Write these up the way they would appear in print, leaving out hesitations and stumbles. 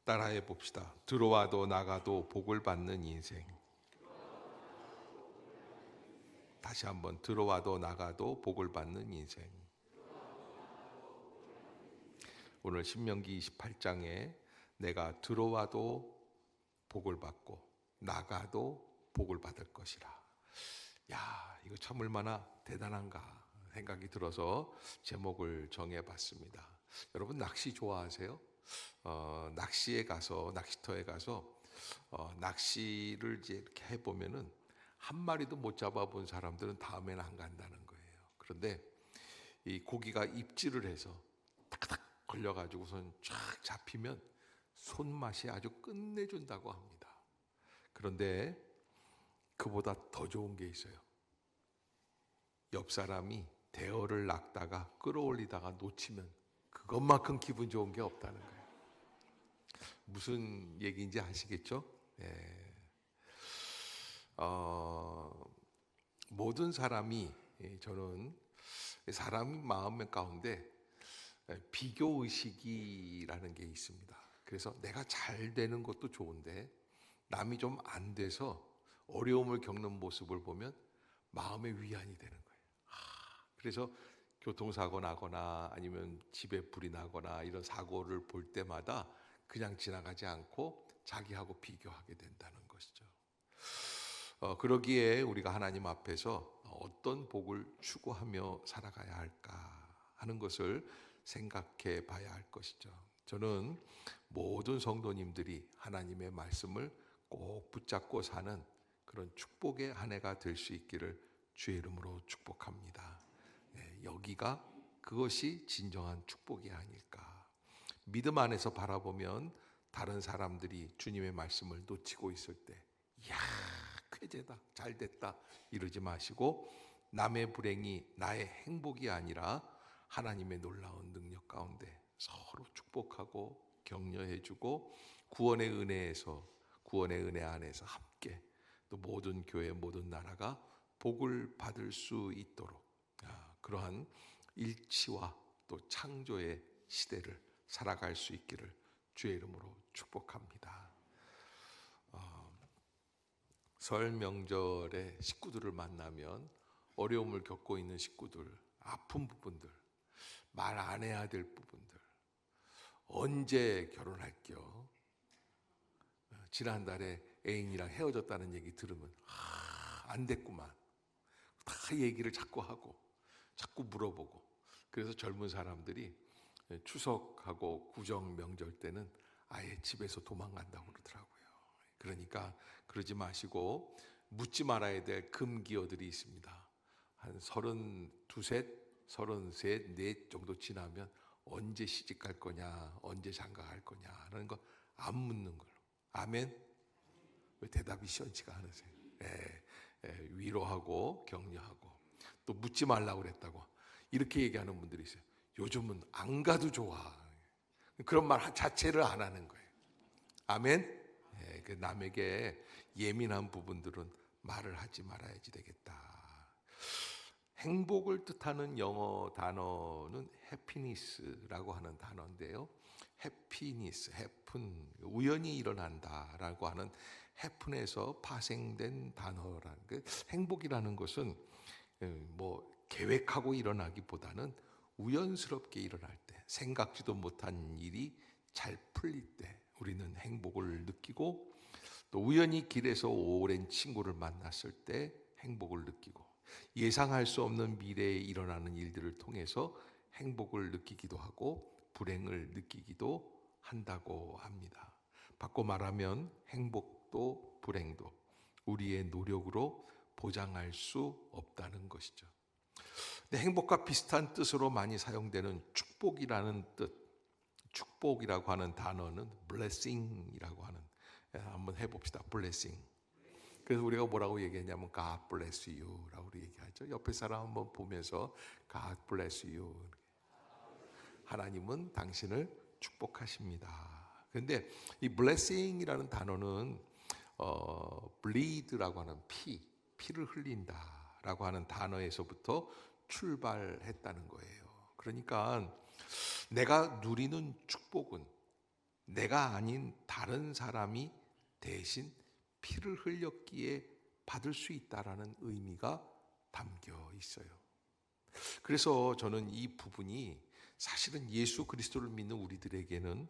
따라해 봅시다. 들어와도 나가도 복을 받는 인생. 다시 한번 들어와도 나가도 복을 받는 인생. 오늘 신명기 28장에 내가 들어와도 복을 받고 나가도 복을 받을 것이라. 야, 이거 참 얼마나 대단한가 생각이 들어서 제목을 정해봤습니다. 여러분 낚시 좋아하세요? 낚시터에 가서 낚시를 이제 이렇게 해보면은 한 마리도 못 잡아본 사람들은 다음에는 안 간다는 거예요. 그런데 이 고기가 입질을 해서 탁탁 걸려가지고선 쫙 잡히면 손맛이 아주 끝내준다고 합니다. 그런데 그보다 더 좋은 게 있어요. 옆 사람이 대어를 낚다가 끌어올리다가 놓치면 그것만큼 기분 좋은 게 없다는 거예요. 무슨 얘기인지 아시겠죠? 네. 모든 사람이, 저는 사람 마음 가운데 비교 의식이라는 게 있습니다. 그래서 내가 잘 되는 것도 좋은데 남이 좀 안 돼서 어려움을 겪는 모습을 보면 마음의 위안이 되는 거예요. 그래서 교통사고 나거나 아니면 집에 불이 나거나 이런 사고를 볼 때마다 그냥 지나가지 않고 자기하고 비교하게 된다는 것이죠. 그러기에 우리가 하나님 앞에서 어떤 복을 추구하며 살아가야 할까 하는 것을 생각해 봐야 할 것이죠. 저는 모든 성도님들이 하나님의 말씀을 꼭 붙잡고 사는 그런 축복의 한 해가 될 수 있기를 주의 이름으로 축복합니다. 여기가 그것이 진정한 축복이 아닐까. 믿음 안에서 바라보면 다른 사람들이 주님의 말씀을 놓치고 있을 때 이야 쾌재다 잘됐다 이러지 마시고 남의 불행이 나의 행복이 아니라 하나님의 놀라운 능력 가운데 서로 축복하고 격려해주고 구원의 은혜 안에서 함께 또 모든 교회 모든 나라가 복을 받을 수 있도록 그러한 일치와 또 창조의 시대를 살아갈 수 있기를 주의 이름으로 축복합니다. 설 명절에 식구들을 만나면 어려움을 겪고 있는 식구들, 아픈 부분들, 말 안 해야 될 부분들, 언제 결혼할게요? 지난달에 애인이랑 헤어졌다는 얘기 들으면 안 됐구만. 다 얘기를 자꾸 하고 자꾸 물어보고 그래서 젊은 사람들이 추석하고 구정 명절 때는 아예 집에서 도망간다고 그러더라고요. 그러니까 그러지 마시고 묻지 말아야 될 금기어들이 있습니다. 한 32, 33, 34 정도 지나면 언제 시집 갈 거냐, 언제 장가 갈 거냐 하는 거 안 묻는 걸로. 아멘? 왜 대답이 시원치가 않으세요? 위로하고 격려하고 또 묻지 말라고 그랬다고 이렇게 얘기하는 분들이 있어요. 요즘은 안 가도 좋아. 그런 말 자체를 안 하는 거예요. 아멘? 남에게 예민한 부분들은 말을 하지 말아야지 되겠다. 행복을 뜻하는 영어 단어는 해피니스라고 하는 단어인데요. 해피니스, 해픈, 우연히 일어난다라고 하는 해픈에서 파생된 단어라는 게 행복이라는 것은 뭐 계획하고 일어나기보다는 우연스럽게 일어날 때, 생각지도 못한 일이 잘 풀릴 때 우리는 행복을 느끼고 또 우연히 길에서 오랜 친구를 만났을 때 행복을 느끼고 예상할 수 없는 미래에 일어나는 일들을 통해서 행복을 느끼기도 하고 불행을 느끼기도 한다고 합니다. 바꿔 말하면 행복도 불행도 우리의 노력으로 보장할 수 없다는 것이죠. 근데 행복과 비슷한 뜻으로 많이 사용되는 축복이라는 뜻, 축복이라고 하는 단어는 blessing이라고 하는, 한번 해봅시다. blessing. 그래서 우리가 뭐라고 얘기하냐면 God bless you라고 얘기하죠. 옆에 사람 한번 보면서 God bless you. 하나님은 당신을 축복하십니다. 그런데 이 blessing이라는 단어는 bleed라고 하는 피를 흘린다라고 하는 단어에서부터 출발했다는 거예요. 그러니까 내가 누리는 축복은 내가 아닌 다른 사람이 대신 피를 흘렸기에 받을 수 있다라는 의미가 담겨 있어요. 그래서 저는 이 부분이 사실은 예수 그리스도를 믿는 우리들에게는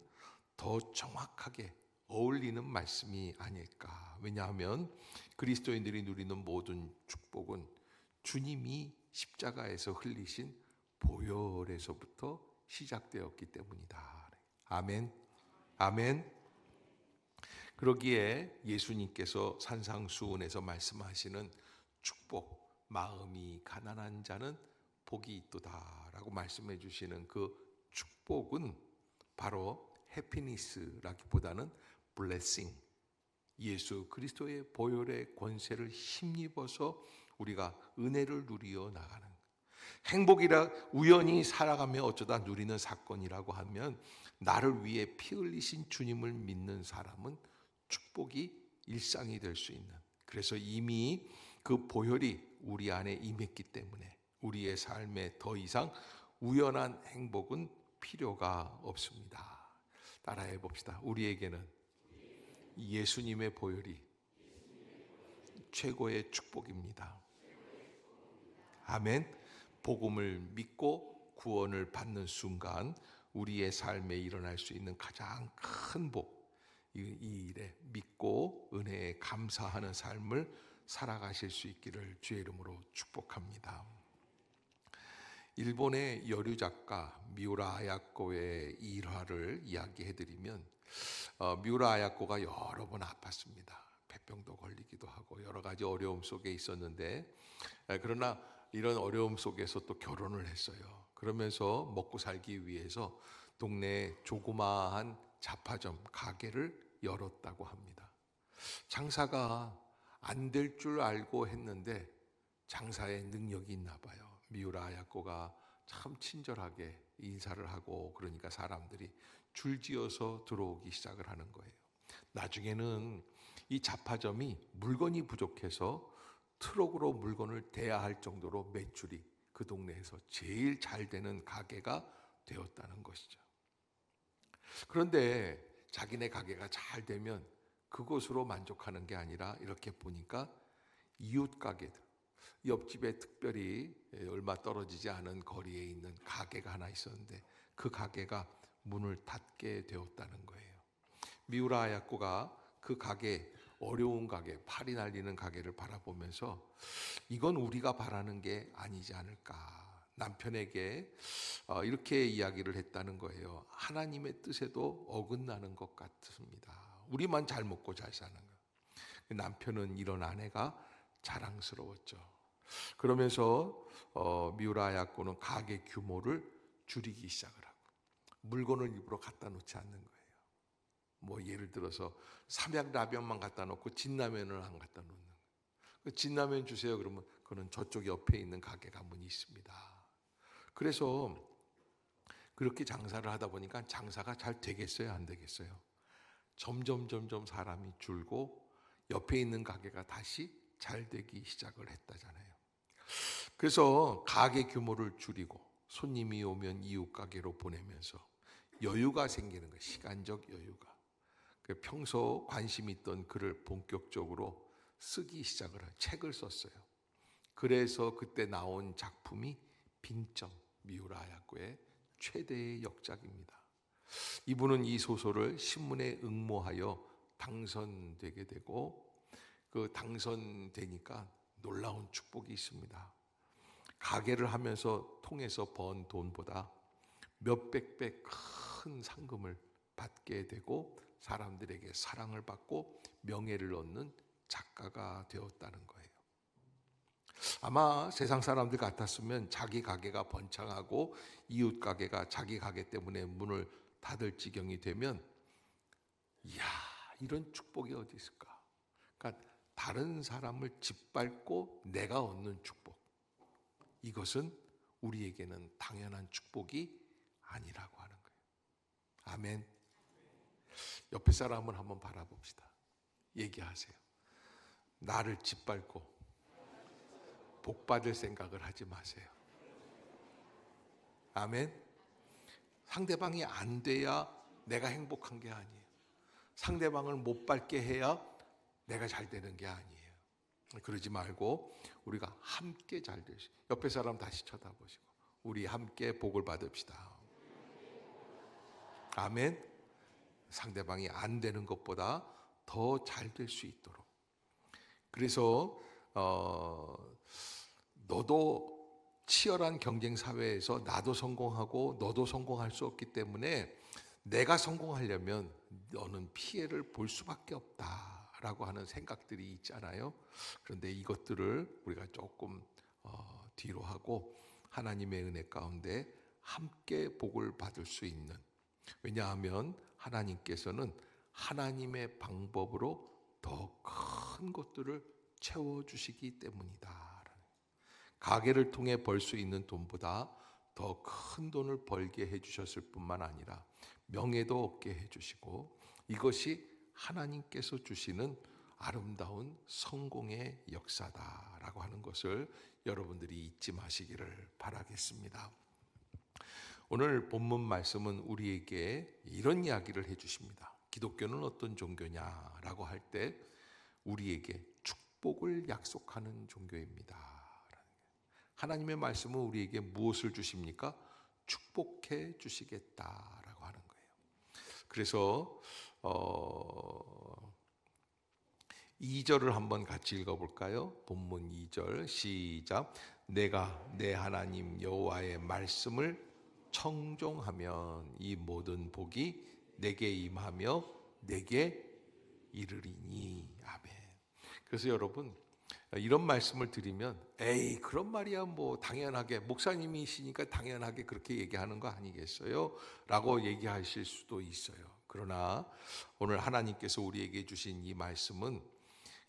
더 정확하게 어울리는 말씀이 아닐까. 왜냐하면 그리스도인들이 누리는 모든 축복은 주님이 십자가에서 흘리신 보혈에서부터 시작되었기 때문이다. 아멘. 아멘. 그러기에 예수님께서 산상수훈에서 말씀하시는 축복, 마음이 가난한 자는 복이 있도다라고 말씀해 주시는 그 축복은 바로 해피니스라기보다는 블레싱, 예수 그리스도의 보혈의 권세를 힘입어서 우리가 은혜를 누리어 나가는, 행복이라 우연히 살아가며 어쩌다 누리는 사건이라고 하면 나를 위해 피 흘리신 주님을 믿는 사람은 축복이 일상이 될 수 있는, 그래서 이미 그 보혈이 우리 안에 임했기 때문에 우리의 삶에 더 이상 우연한 행복은 필요가 없습니다. 따라해 봅시다. 우리에게는 예수님의 보혈이 최고의 축복입니다. 아멘. 복음을 믿고 구원을 받는 순간 우리의 삶에 일어날 수 있는 가장 큰 복, 이 일에 믿고 은혜에 감사하는 삶을 살아가실 수 있기를 주의 이름으로 축복합니다. 일본의 여류 작가 미우라 아야코의 일화를 이야기해드리면, 미우라 아야코가 여러 번 아팠습니다. 폐병도 걸리기도 하고 여러 가지 어려움 속에 있었는데, 그러나 이런 어려움 속에서 또 결혼을 했어요. 그러면서 먹고 살기 위해서 동네에 조그마한 잡화점 가게를 열었다고 합니다. 장사가 안 될 줄 알고 했는데 장사에 능력이 있나 봐요. 미우라 아야코가 참 친절하게 인사를 하고 그러니까 사람들이 줄지어서 들어오기 시작을 하는 거예요. 나중에는 이 잡화점이 물건이 부족해서 트럭으로 물건을 대야 할 정도로 매출이 그 동네에서 제일 잘 되는 가게가 되었다는 것이죠. 그런데 자기네 가게가 잘 되면 그것으로 만족하는 게 아니라 이렇게 보니까 이웃 가게들, 옆집에 특별히 얼마 떨어지지 않은 거리에 있는 가게가 하나 있었는데 그 가게가 문을 닫게 되었다는 거예요. 미우라 아야코가 그 가게, 어려운 가게, 팔이 날리는 가게를 바라보면서 이건 우리가 바라는 게 아니지 않을까. 남편에게 이렇게 이야기를 했다는 거예요. 하나님의 뜻에도 어긋나는 것 같습니다. 우리만 잘 먹고 잘 사는 거. 남편은 이런 아내가 자랑스러웠죠. 그러면서 미우라 아야코는 가게 규모를 줄이기 시작을 하고 물건을 일부러 갖다 놓지 않는 거예요. 뭐 예를 들어서 삼양라면만 갖다 놓고 진라면을 안 갖다 놓는 거예요. 진라면 주세요. 그러면 그는 저쪽 옆에 있는 가게가 문이 있습니다. 그래서 그렇게 장사를 하다 보니까 장사가 잘 되겠어요, 안 되겠어요? 점점 사람이 줄고 옆에 있는 가게가 다시 잘 되기 시작을 했다잖아요. 그래서 가게 규모를 줄이고 손님이 오면 이웃 가게로 보내면서 여유가 생기는 거예요. 시간적 여유가. 평소 관심 있던 글을 본격적으로 쓰기 시작을 해요. 책을 썼어요. 그래서 그때 나온 작품이 빙점, 미우라 아야코의 최대의 역작입니다. 이분은 이 소설을 신문에 응모하여 당선되게 되고 그 당선되니까 놀라운 축복이 있습니다. 가게를 하면서 통해서 번 돈보다 몇백 배 큰 상금을 받게 되고 사람들에게 사랑을 받고 명예를 얻는 작가가 되었다는 거예요. 아마 세상 사람들 같았으면 자기 가게가 번창하고 이웃 가게가 자기 가게 때문에 문을 닫을 지경이 되면 이야, 이런 축복이 어디 있을까? 그러니까 다른 사람을 짓밟고 내가 얻는 축복, 이것은 우리에게는 당연한 축복이 아니라고 하는 거예요. 아멘. 옆에 사람을 한번 바라봅시다. 얘기하세요. 나를 짓밟고 복 받을 생각을 하지 마세요. 아멘. 상대방이 안 돼야 내가 행복한 게 아니에요. 상대방을 못 밟게 해야 내가 잘 되는 게 아니에요. 그러지 말고 우리가 함께 잘 되시. 옆에 사람 다시 쳐다보시고 우리 함께 복을 받읍시다. 아멘. 상대방이 안 되는 것보다 더 잘 될 수 있도록. 그래서 너도 치열한 경쟁 사회에서 나도 성공하고 너도 성공할 수 없기 때문에 내가 성공하려면 너는 피해를 볼 수밖에 없다라고 하는 생각들이 있잖아요. 그런데 이것들을 우리가 조금 뒤로 하고 하나님의 은혜 가운데 함께 복을 받을 수 있는, 왜냐하면 하나님께서는 하나님의 방법으로 더 큰 것들을 채워주시기 때문이다. 가게를 통해 벌 수 있는 돈보다 더 큰 돈을 벌게 해주셨을 뿐만 아니라 명예도 얻게 해주시고, 이것이 하나님께서 주시는 아름다운 성공의 역사다라고 하는 것을 여러분들이 잊지 마시기를 바라겠습니다. 오늘 본문 말씀은 우리에게 이런 이야기를 해주십니다. 기독교는 어떤 종교냐라고 할 때 우리에게 축복을 약속하는 종교입니다. 하나님의 말씀은 우리에게 무엇을 주십니까? 축복해 주시겠다라고 하는 거예요. 그래서 2절을 한번 같이 읽어볼까요? 본문 2절 시작. 내가 내 하나님 여호와의 말씀을 청종하면 이 모든 복이 내게 임하며 내게 이르리니. 아멘. 그래서 여러분, 이런 말씀을 드리면 에이 그런 말이야 뭐 당연하게 목사님이시니까 당연하게 그렇게 얘기하는 거 아니겠어요? 라고 얘기하실 수도 있어요. 그러나 오늘 하나님께서 우리에게 주신 이 말씀은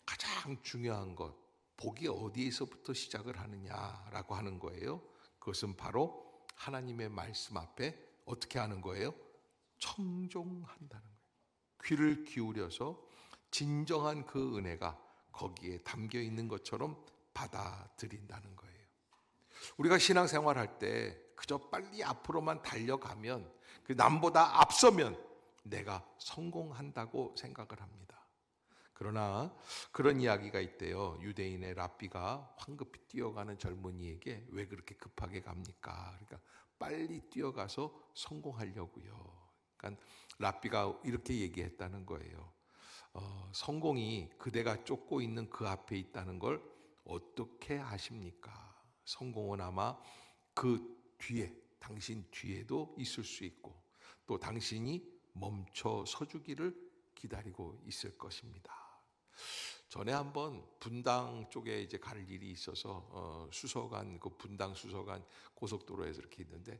가장 중요한 것, 복이 어디에서부터 시작을 하느냐라고 하는 거예요. 그것은 바로 하나님의 말씀 앞에 어떻게 하는 거예요? 청종한다는 거예요. 귀를 기울여서 진정한 그 은혜가 거기에 담겨 있는 것처럼 받아들인다는 거예요. 우리가 신앙생활할 때 그저 빨리 앞으로만 달려가면, 그 남보다 앞서면 내가 성공한다고 생각을 합니다. 그러나 그런 이야기가 있대요. 유대인의 랍비가 황급히 뛰어가는 젊은이에게 왜 그렇게 급하게 갑니까? 그러니까 빨리 뛰어가서 성공하려고요. 그러니까 랍비가 이렇게 얘기했다는 거예요. 성공이 그대가 쫓고 있는 그 앞에 있다는 걸 어떻게 아십니까? 성공은 아마 그 뒤에, 당신 뒤에도 있을 수 있고 또 당신이 멈춰 서주기를 기다리고 있을 것입니다. 전에 한번 분당 쪽에 이제 갈 일이 있어서 수서간, 그 분당 수서간 고속도로에서 이렇게 있는데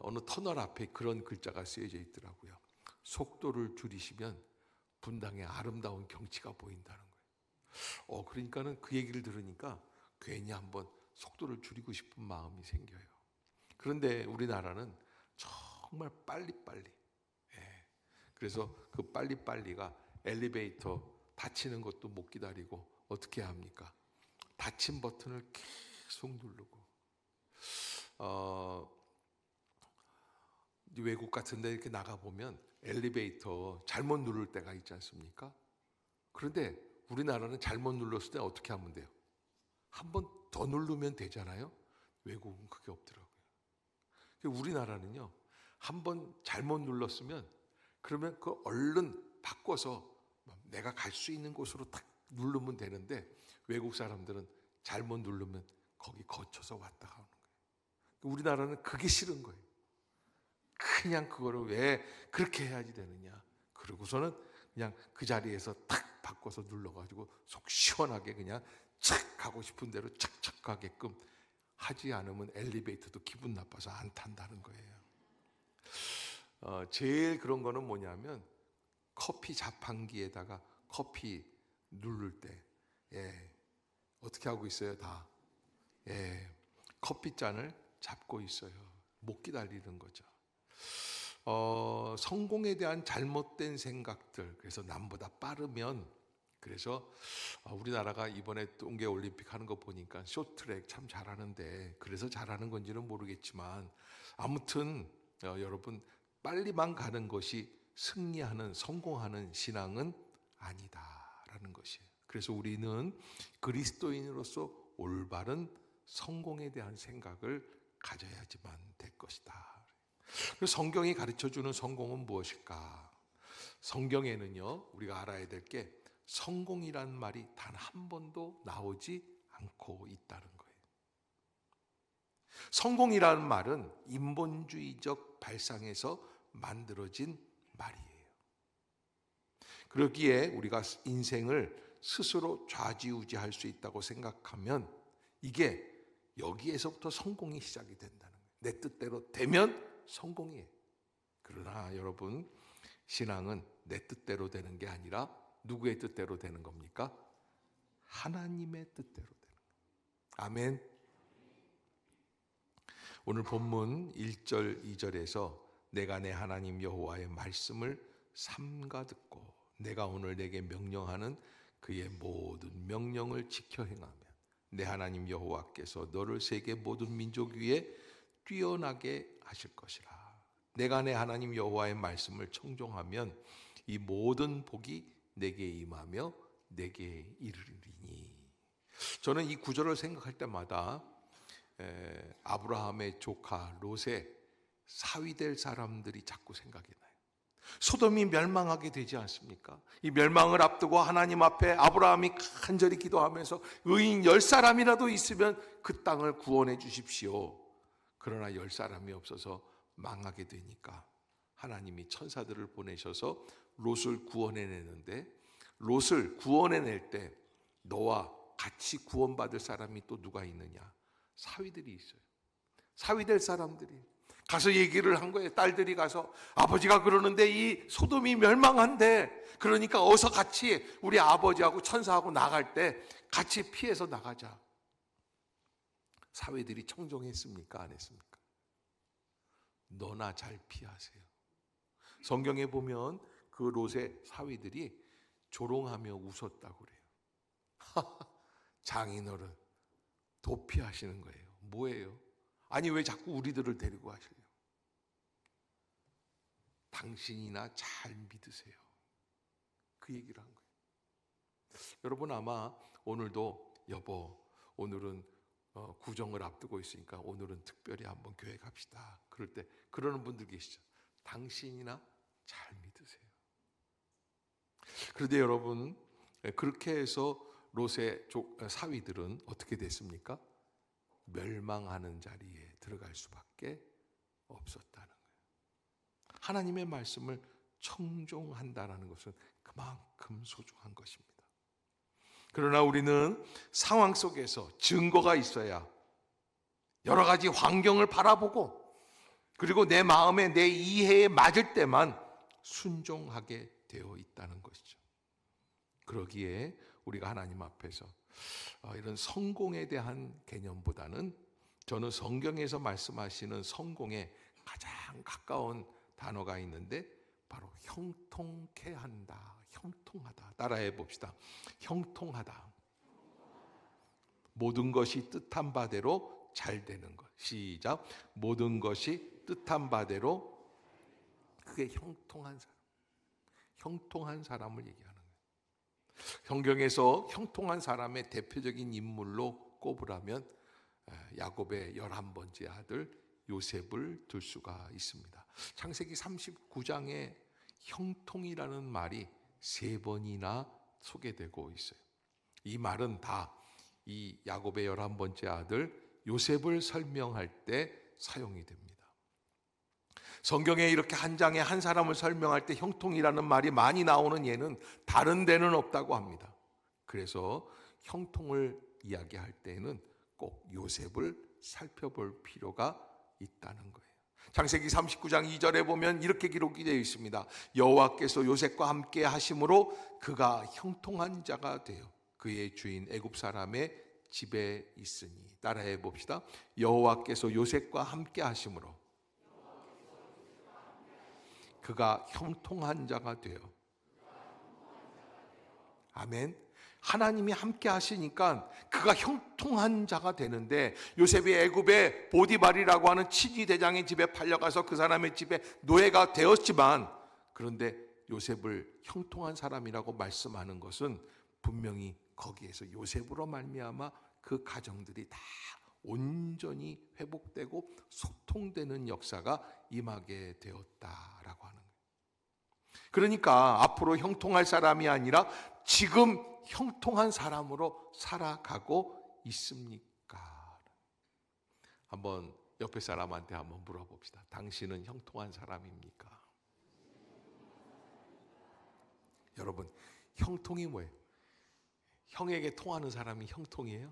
어느 터널 앞에 그런 글자가 쓰여져 있더라고요. 속도를 줄이시면 분당의 아름다운 경치가 보인다는 거예요. 그러니까는 그 얘기를 들으니까 괜히 한번 속도를 줄이고 싶은 마음이 생겨요. 그런데 우리나라는 정말 빨리빨리. 그래서 그 빨리빨리가 엘리베이터 닫히는 것도 못 기다리고 어떻게 합니까? 닫힌 버튼을 계속 누르고. 외국 같은 데 이렇게 나가보면 엘리베이터 잘못 누를 때가 있지 않습니까? 그런데 우리나라는 잘못 눌렀을 때 어떻게 하면 돼요? 한 번 더 누르면 되잖아요. 외국은 그게 없더라고요. 우리나라는요, 한 번 잘못 눌렀으면 그러면 그 얼른 바꿔서 내가 갈 수 있는 곳으로 딱 누르면 되는데, 외국 사람들은 잘못 누르면 거기 거쳐서 왔다 가는 거예요. 우리나라는 그게 싫은 거예요. 그냥 그거를 왜 그렇게 해야지 되느냐. 그러고서는 그냥 그 자리에서 탁 바꿔서 눌러가지고 속 시원하게 그냥 착 가고 싶은 대로 착착 가게끔 하지 않으면 엘리베이터도 기분 나빠서 안 탄다는 거예요. 제일 그런 거는 뭐냐면 커피 자판기에다가 커피 누를 때 어떻게 하고 있어요? 다 커피잔을 잡고 있어요. 못 기다리는 거죠. 성공에 대한 잘못된 생각들, 그래서 남보다 빠르면, 그래서 우리나라가 이번에 동계올림픽 하는 거 보니까 쇼트트랙 참 잘하는데, 그래서 잘하는 건지는 모르겠지만 아무튼 여러분, 빨리만 가는 것이 승리하는, 성공하는 신앙은 아니다라는 것이에요. 그래서 우리는 그리스도인으로서 올바른 성공에 대한 생각을 가져야지만 될 것이다. 그래서 성경이 가르쳐주는 성공은 무엇일까? 성경에는요, 우리가 알아야 될 게 성공이란 말이 단 한 번도 나오지 않고 있다는 거예요. 성공이라는 말은 인본주의적 발상에서 만들어진 말이에요. 그러기에 우리가 인생을 스스로 좌지우지할 수 있다고 생각하면 이게 여기에서부터 성공이 시작이 된다는 거예요. 내 뜻대로 되면 성공이에요. 그러나 여러분, 신앙은 내 뜻대로 되는 게 아니라 누구의 뜻대로 되는 겁니까? 하나님의 뜻대로 되는 거예요. 아멘. 오늘 본문 1절 2절에서 내가 내 하나님 여호와의 말씀을 삼가 듣고 내가 오늘 내게 명령하는 그의 모든 명령을 지켜 행하면 내 하나님 여호와께서 너를 세계 모든 민족 위에 뛰어나게 하실 것이라. 내가 내 하나님 여호와의 말씀을 청종하면 이 모든 복이 내게 임하며 내게 이르리니. 저는 이 구절을 생각할 때마다 아브라함의 조카 롯의 사위될 사람들이 자꾸 생각이 나요. 소돔이 멸망하게 되지 않습니까? 이 멸망을 앞두고 하나님 앞에 아브라함이 간절히 기도하면서 의인 10사람이라도 있으면 그 땅을 구원해 주십시오. 그러나 10사람이 없어서 망하게 되니까 하나님이 천사들을 보내셔서 롯을 구원해내는데, 롯을 구원해낼 때 너와 같이 구원받을 사람이 또 누가 있느냐? 사위들이 있어요. 사위될 사람들이 가서 얘기를 한 거예요. 딸들이 가서 아버지가 그러는데 이 소돔이 멸망한대. 그러니까 어서 같이 우리 아버지하고 천사하고 나갈 때 같이 피해서 나가자. 사위들이 청종했습니까? 안 했습니까? 너나 잘 피하세요. 성경에 보면 그 롯의 사위들이 조롱하며 웃었다고 그래요. 장인어른 도피하시는 거예요. 뭐예요? 아니 왜 자꾸 우리들을 데리고 가시려고? 당신이나 잘 믿으세요. 그 얘기를 한 거예요. 여러분 아마 오늘도 여보 오늘은 구정을 앞두고 있으니까 오늘은 특별히 한번 교회 갑시다. 그럴 때 그러는 분들 계시죠. 당신이나 잘 믿으세요. 그런데 여러분 그렇게 해서 롯의 사위들은 어떻게 됐습니까? 멸망하는 자리에 들어갈 수밖에 없었다는 거예요. 하나님의 말씀을 청종한다는 것은 그만큼 소중한 것입니다. 그러나 우리는 상황 속에서 증거가 있어야 여러 가지 환경을 바라보고 그리고 내 마음에 내 이해에 맞을 때만 순종하게 되어 있다는 것이죠. 그러기에 우리가 하나님 앞에서 이런 성공에 대한 개념보다는 저는 성경에서 말씀하시는 성공에 가장 가까운 단어가 있는데 바로 형통케 한다. 형통하다. 따라해 봅시다. 형통하다. 모든 것이 뜻한 바대로 잘 되는 것. 시작. 모든 것이 뜻한 바대로. 그게 형통한 사람. 형통한 사람을 얘기하는 거예요. 성경에서 형통한 사람의 대표적인 인물로 꼽으라면 야곱의 11번째 아들 요셉을 들 수가 있습니다. 창세기 39장에 형통이라는 말이 3번이나 소개되고 있어요. 이 말은 다 이 야곱의 11번째 아들 요셉을 설명할 때 사용이 됩니다. 성경에 이렇게 한 장에 한 사람을 설명할 때 형통이라는 말이 많이 나오는 예는 다른 데는 없다고 합니다. 그래서 형통을 이야기할 때에는 꼭 요셉을 살펴볼 필요가 있다는 거예요. 창세기 39장 2절에 보면 이렇게 기록이 되어 있습니다. 여호와께서 요셉과 함께 하심으로 그가 형통한 자가 되어 그의 주인 애굽 사람의 집에 있으니. 따라해 봅시다. 여호와께서 요셉과 함께 하심으로 그가 형통한 자가 되어. 아멘. 하나님이 함께 하시니까 그가 형통한 자가 되는데, 요셉이 애굽의 보디발이라고 하는 치지 대장의 집에 팔려가서 그 사람의 집에 노예가 되었지만, 그런데 요셉을 형통한 사람이라고 말씀하는 것은 분명히 거기에서 요셉으로 말미암아 그 가정들이 다 온전히 회복되고 소통되는 역사가 임하게 되었다라고 하는 거예요. 그러니까 앞으로 형통할 사람이 아니라 지금 형통한 사람으로 살아가고 있습니까? 한번 옆에 사람한테 한번 물어봅시다. 당신은 형통한 사람입니까? 여러분, 형통이 뭐예요? 형에게 통하는 사람이 형통이에요?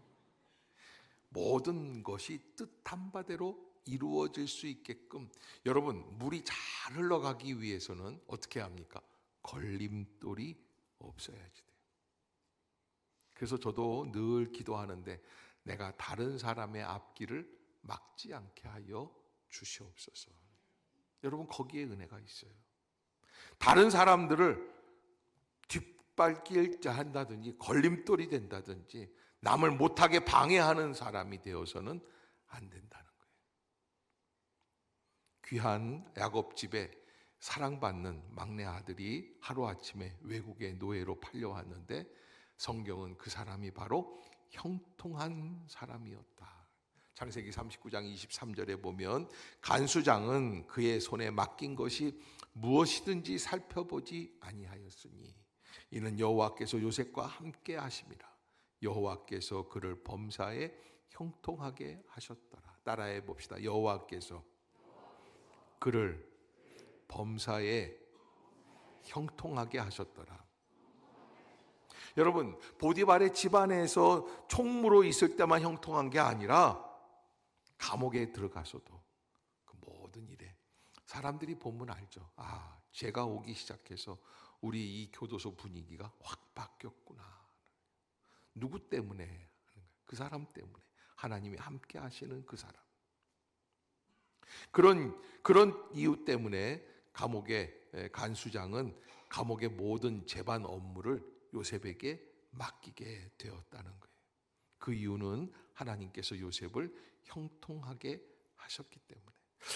모든 것이 뜻한 바대로 이루어질 수 있게끔, 여러분, 물이 잘 흘러가기 위해서는 어떻게 합니까? 걸림돌이 없어야지 돼요. 그래서 저도 늘 기도하는데, 내가 다른 사람의 앞길을 막지 않게 하여 주시옵소서. 여러분, 거기에 은혜가 있어요. 다른 사람들을 뒷발길 한다든지 걸림돌이 된다든지 남을 못하게 방해하는 사람이 되어서는 안 된다는 거예요. 귀한 야곱집에 사랑받는 막내 아들이 하루아침에 외국의 노예로 팔려왔는데, 성경은 그 사람이 바로 형통한 사람이었다. 창세기 39장 23절에 보면, 간수장은 그의 손에 맡긴 것이 무엇이든지 살펴보지 아니하였으니 이는 여호와께서 요셉과 함께 하심이라. 여호와께서 그를 범사에 형통하게 하셨더라. 따라해 봅시다. 여호와께서 그를 범사에 형통하게 하셨더라. 여러분, 보디발의 집안에서 총무로 있을 때만 형통한 게 아니라 감옥에 들어가서도 그 모든 일에 사람들이 보면 알죠. 아, 제가 오기 시작해서 우리 이 교도소 분위기가 확 바뀌었구나. 누구 때문에 하는 거예요? 그 사람 때문에. 하나님이 함께 하시는 그 사람. 그런 이유 때문에 감옥의 간수장은 감옥의 모든 재반 업무를 요셉에게 맡기게 되었다는 거예요. 그 이유는 하나님께서 요셉을 형통하게 하셨기 때문에.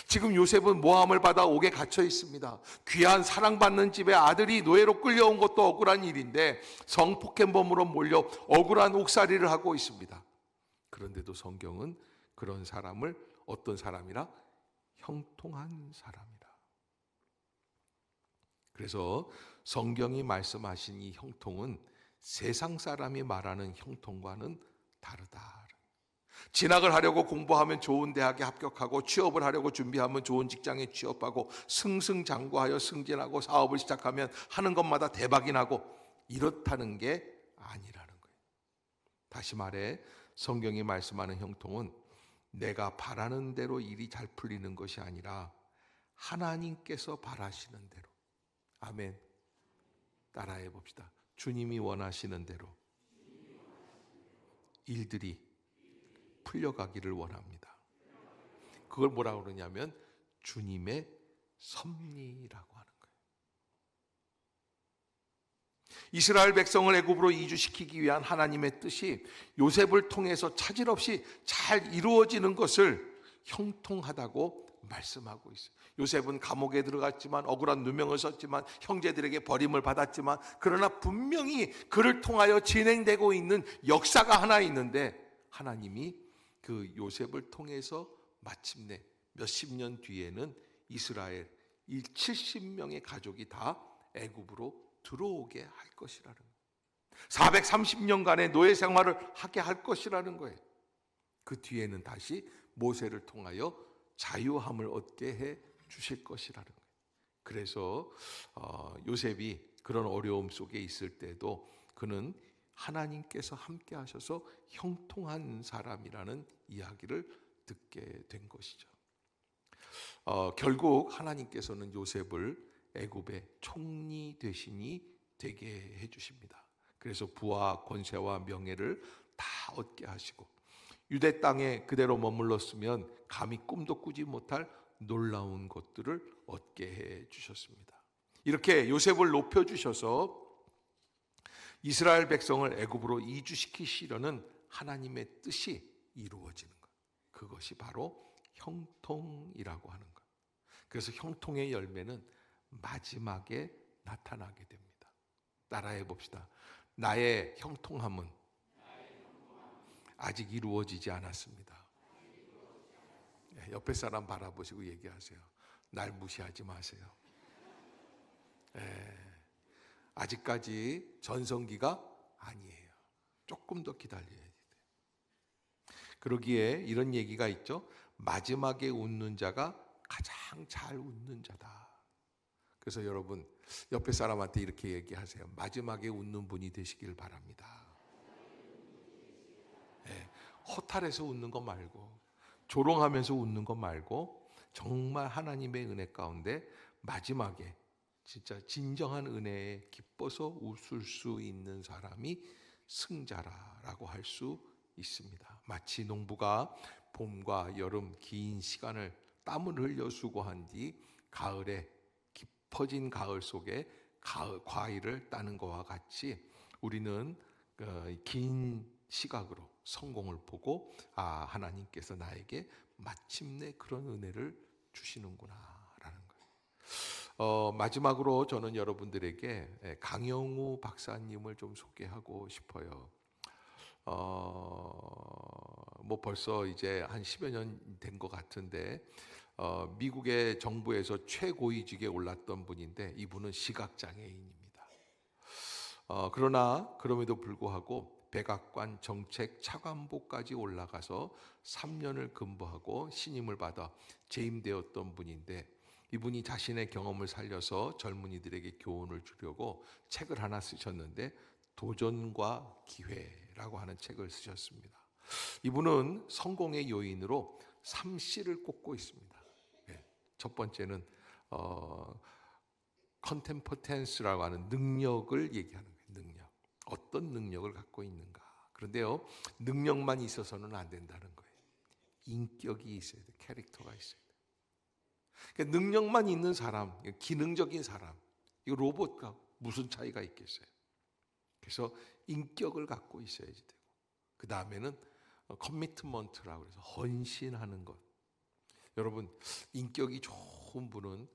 지금 요셉은 모함을 받아 옥에 갇혀 있습니다. 귀한 사랑받는 집에 아들이 노예로 끌려온 것도 억울한 일인데 성폭행범으로 몰려 억울한 옥살이를 하고 있습니다. 그런데도 성경은 그런 사람을 어떤 사람이라? 형통한 사람이라. 그래서 성경이 말씀하신 이 형통은 세상 사람이 말하는 형통과는 다르다. 진학을 하려고 공부하면 좋은 대학에 합격하고, 취업을 하려고 준비하면 좋은 직장에 취업하고, 승승장구하여 승진하고, 사업을 시작하면 하는 것마다 대박이 나고, 이렇다는 게 아니라는 거예요. 다시 말해, 성경이 말씀하는 형통은 내가 바라는 대로 일이 잘 풀리는 것이 아니라 하나님께서 바라시는 대로. 아멘. 따라해 봅시다. 주님이 원하시는 대로 일들이 풀려가기를 원합니다. 그걸 뭐라고 그러냐면 주님의 섭리라고 하는 거예요. 이스라엘 백성을 애굽으로 이주시키기 위한 하나님의 뜻이 요셉을 통해서 차질 없이 잘 이루어지는 것을 형통하다고 말씀하고 있어요. 요셉은 감옥에 들어갔지만, 억울한 누명을 썼지만, 형제들에게 버림을 받았지만, 그러나 분명히 그를 통하여 진행되고 있는 역사가 하나 있는데, 하나님이 그 요셉을 통해서 마침내 몇십 년 뒤에는 이스라엘 70명의 가족이 다 애굽으로 들어오게 할 것이라는 거예요. 430년간의 노예 생활을 하게 할 것이라는 거예요. 그 뒤에는 다시 모세를 통하여 자유함을 얻게 해 주실 것이라는 거예요. 그래서 요셉이 그런 어려움 속에 있을 때도 그는 하나님께서 함께 하셔서 형통한 사람이라는 이야기를 듣게 된 것이죠. 결국 하나님께서는 요셉을 애굽의 총리 대신이 되게 해주십니다. 그래서 부와 권세와 명예를 다 얻게 하시고, 유대 땅에 그대로 머물렀으면 감히 꿈도 꾸지 못할 놀라운 것들을 얻게 해주셨습니다. 이렇게 요셉을 높여주셔서 이스라엘 백성을 애굽으로 이주시키시려는 하나님의 뜻이 이루어지는 것. 그것이 바로 형통이라고 하는 것. 그래서 형통의 열매는 마지막에 나타나게 됩니다. 따라해 봅시다. 나의 형통함은 아직 이루어지지 않았습니다. 옆에 사람 바라보시고 얘기하세요. 날 무시하지 마세요. 아직까지 전성기가 아니에요. 조금 더 기다려야 돼요. 그러기에 이런 얘기가 있죠. 마지막에 웃는 자가 가장 잘 웃는 자다. 그래서 여러분 옆에 사람한테 이렇게 얘기하세요. 마지막에 웃는 분이 되시길 바랍니다. 허탈해서 웃는 거 말고, 조롱하면서 웃는 거 말고, 정말 하나님의 은혜 가운데 마지막에 진짜 진정한 은혜에 기뻐서 웃을 수 있는 사람이 승자라고 할 수 있습니다. 마치 농부가 봄과 여름 긴 시간을 땀을 흘려 수고한 뒤 가을에 깊어진 가을 속에 과일을 따는 것과 같이 우리는 긴 시각으로 성공을 보고 하나님께서 나에게 마침내 그런 은혜를 주시는구나라는 거예요. 마지막으로 저는 여러분들에게 강영우 박사님을 좀 소개하고 싶어요. 뭐 벌써 이제 한 10여 년 된 것 같은데 미국의 정부에서 최고위직에 올랐던 분인데 이분은 시각장애인입니다. 그러나 그럼에도 불구하고 백악관 정책 차관보까지 올라가서 3년을 근무하고 신임을 받아 재임되었던 분인데 이분이 자신의 경험을 살려서 젊은이들에게 교훈을 주려고 책을 하나 쓰셨는데 도전과 기회라고 하는 책을 쓰셨습니다. 이분은 성공의 요인으로 3C를 꼽고 있습니다. 첫 번째는 컨템포텐스라고 하는 능력을 얘기하는 거예요. 능력. 어떤 능력을 갖고 있는가. 그런데요, 능력만 있어서는 안 된다는 거예요. 인격이 있어야 돼요. 캐릭터가 있어야 돼요. 그러니까 능력만 있는 사람, 기능적인 사람, 이거 로봇과 무슨 차이가 있겠어요? 그래서 인격을 갖고 있어야지 되고, 그 다음에는 커미트먼트라고 해서 헌신하는 것. 여러분, 인격이 좋은 분은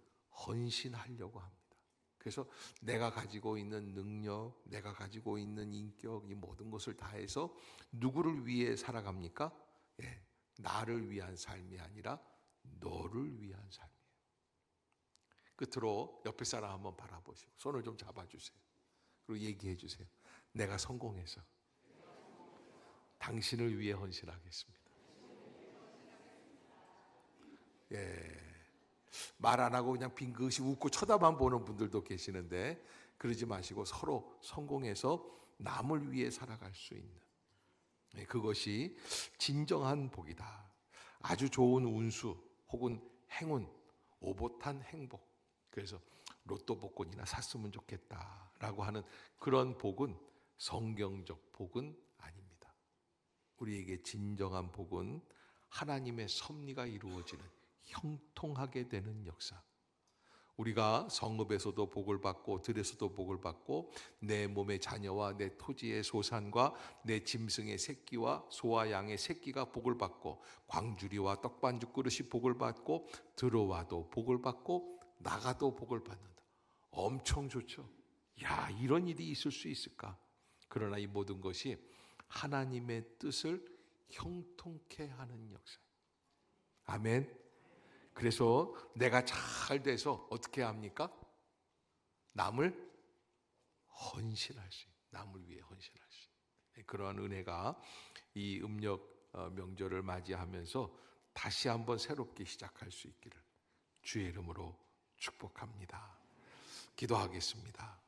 헌신하려고 합니다. 그래서 내가 가지고 있는 능력, 내가 가지고 있는 인격, 이 모든 것을 다해서 누구를 위해 살아갑니까? 나를 위한 삶이 아니라 너를 위한 삶이에요. 끝으로 옆에 사람 한번 바라보시고 손을 좀 잡아주세요. 그리고 얘기해 주세요. 내가 성공해서 당신을 위해 헌신하겠습니다. 말 안 하고 그냥 빙긋이 웃고 쳐다만 보는 분들도 계시는데 그러지 마시고 서로 성공해서 남을 위해 살아갈 수 있는 그것이 진정한 복이다. 아주 좋은 운수 혹은 행운, 오붓한 행복. 그래서 로또 복권이나 샀으면 좋겠다라고 하는 그런 복은 성경적 복은 아닙니다. 우리에게 진정한 복은 하나님의 섭리가 이루어지는 형통하게 되는 역사. 우리가 성읍에서도 복을 받고 들에서도 복을 받고 내 몸의 자녀와 내 토지의 소산과 내 짐승의 새끼와 소와 양의 새끼가 복을 받고 광주리와 떡반죽 그릇이 복을 받고 들어와도 복을 받고 나가도 복을 받는다. 엄청 좋죠. 야, 이런 일이 있을 수 있을까? 그러나 이 모든 것이 하나님의 뜻을 형통케 하는 역사. 아멘. 그래서 내가 잘 돼서 어떻게 합니까? 남을 헌신할 수 있는, 남을 위해 헌신할 수 있는 그러한 은혜가 이 음력 명절을 맞이하면서 다시 한번 새롭게 시작할 수 있기를 주의 이름으로 축복합니다. 기도하겠습니다.